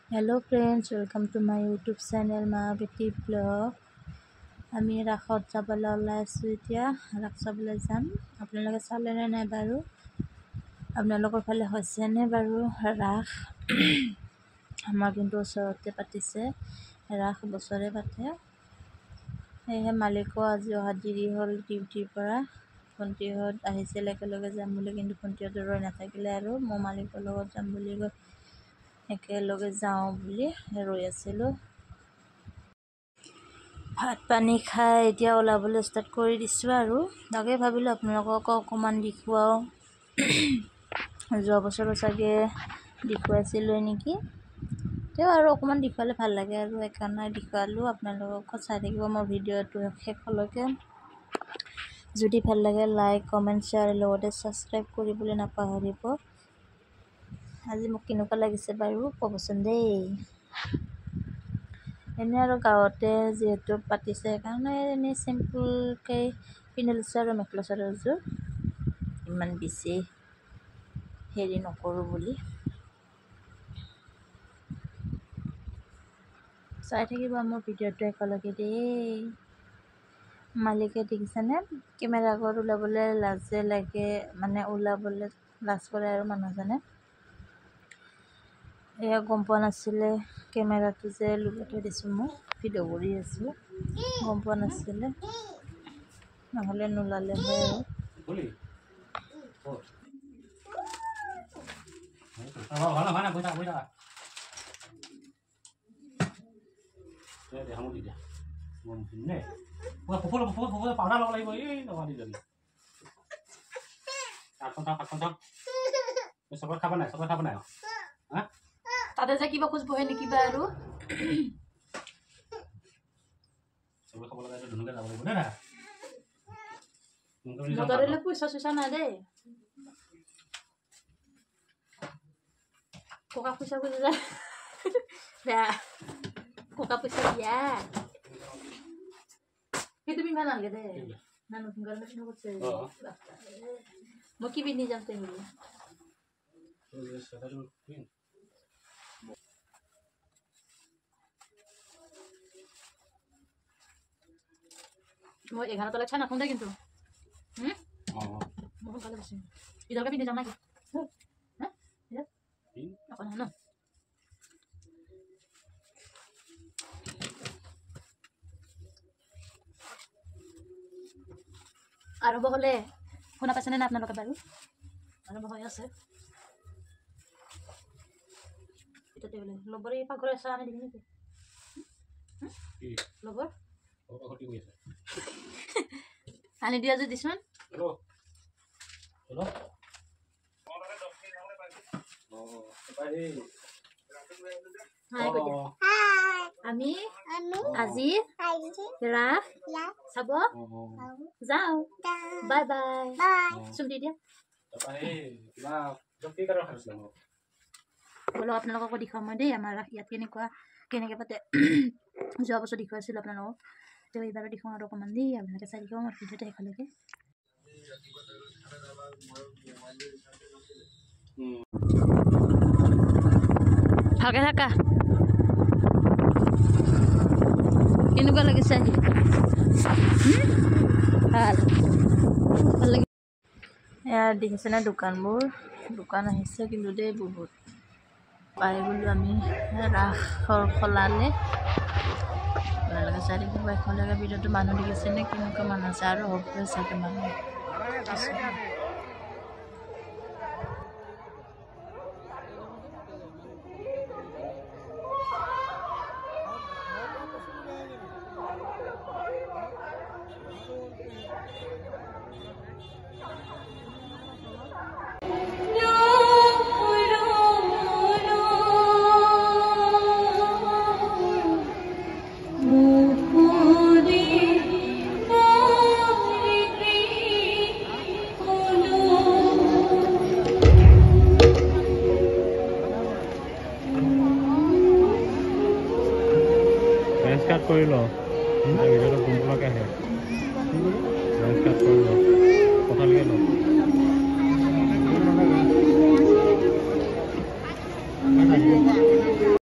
Hello friends, welcome to my YouTube channel Mahabeti Vlog. আমি ৰাসত যাবলৈ ওলাই আছো এতিয়া ৰাস চাবলৈ যাম আপোনালোকে চালে নে নাই বাৰু আপোনালোকৰ ফালে হৈছে নে বাৰু ৰাস আমাৰ কিন্তু ওচৰতে পাতিছে ৰাস বছৰে পাতে এই মালিকো আজি অহা দেৰি হ'ল ডিউটিৰ পৰা ভণ্টিহঁত আহিছিল একেলগে যাম বুলি কিন্তু ভণ্টিহঁত ৰৈ নাথাকিলে আৰু মই মালিকৰ লগত যাম বুলি কৈ একেলগে যাওঁ বুলি ৰৈ আছিলোঁ ভাত পানী খাই এতিয়া ওলাবলৈ ষ্টাৰ্ট কৰি দিছোঁ আৰু তাকে ভাবিলোঁ আপোনালোকক অকণমান দেখুৱাও যোৱা বছৰ চাগে দেখুৱাইছিলোঁ নেকি তেও আৰু অকণমান দেখুৱালে ভাল লাগে আৰু সেইকাৰণে দেখুৱালোঁ আপোনালোকক চাই থাকিব মোৰ ভিডিঅ'টো শেষলৈকে যদি ভাল লাগে লাইক কমেণ্ট শ্বেয়াৰ লগতে ছাবস্ক্ৰাইব কৰিবলৈ নাপাহৰিব আজি মোক কেনেকুৱা লাগিছে বাৰু ক'বচোন দেই এনে আৰু গাঁৱতে যিহেতু পাতিছে সেইকাৰণে এনেই চিম্পুলকৈ পিন্ধি লৈছোঁ আৰু মেখেলা চাদৰযোৰ ইমান বেছি হেৰি নকৰোঁ বুলি চাই থাকিব মোৰ ভিডিঅ'টো একেলগে দেই মালিকে দেখিছেনে কেমেৰা আগত ওলাবলৈ লাজে লাগে মানে ওলাবলৈ লাজ কৰে আৰু মানুহজনে এয়া গম পোৱা নাছিলে কেমেৰাটো যে লুকাই থৈ দিছোঁ মই ভিডিঅ' কৰি আছোঁ গম পোৱা নাছিলে নহ'লে নোলালে হয় তাতে যে কিবা খোজ বহে নেকি বা আৰু মদৰিলে পইচা চইচা নাই দেই ককা পইচা খুজি যায় বেয়া ককা পইচা দিয়া সেইটো পিন্ধা নালাগে দেই না নতুন কাৰণে পিন্ধা কৰিছে মই কি পিন্ধি যাম তই মিলি মই 11 লাখ চাই নাথোঁ দেই কিন্তু মই সোনকালে বসিম ইদৰকে পিন্ধি যাম নাকি অকণ ন আৰম্ভ হ'লে শুনা পাইছেনে নাই আপোনালোকে বাৰু আৰম্ভ হৈ আছে এতিয়াতে বোলে লগৰ এই পাকঘৰ আছে আনি দিবি নেকি লগৰ আনি দিয়া যদি দিছোন আমি আজি ৰাস চাব যাওঁ বাই বাই চুম দি দিয়া বোলো আপোনালোকক দেখুৱাম মই দেই আমাৰ ৰাস ইয়াত কেনেকৈ পাতে যোৱা বছৰ দেখুৱাইছিলোঁ আপোনালোকক তেওঁ এইবাৰো দেখুৱাম আৰু অকণমান দেই আপোনালোকে চাই দেখিব মোৰ ভিডিঅ'টো শেষলৈকে ভালকৈ থাকা কেনেকুৱা লাগিছে আহি ভাল লাগে এয়া দেখিছেনে দোকানবোৰ দোকান আহিছে কিন্তু দেই বহুত পাই গ'লোঁ আমি ৰাসৰ খলালে আপোনালোকে চাই থাকিব এখনলৈকে ভিডিঅ'টো মানুহ দেখিছেনে কেনেকুৱা মানুহ আছে আৰু হ'ব চাগে মানুহ স্টাৰ্ট কৰিল ভিডিওটা কোনগুলোকে আহে স্টাৰ্ট কৰিল কথা লিখে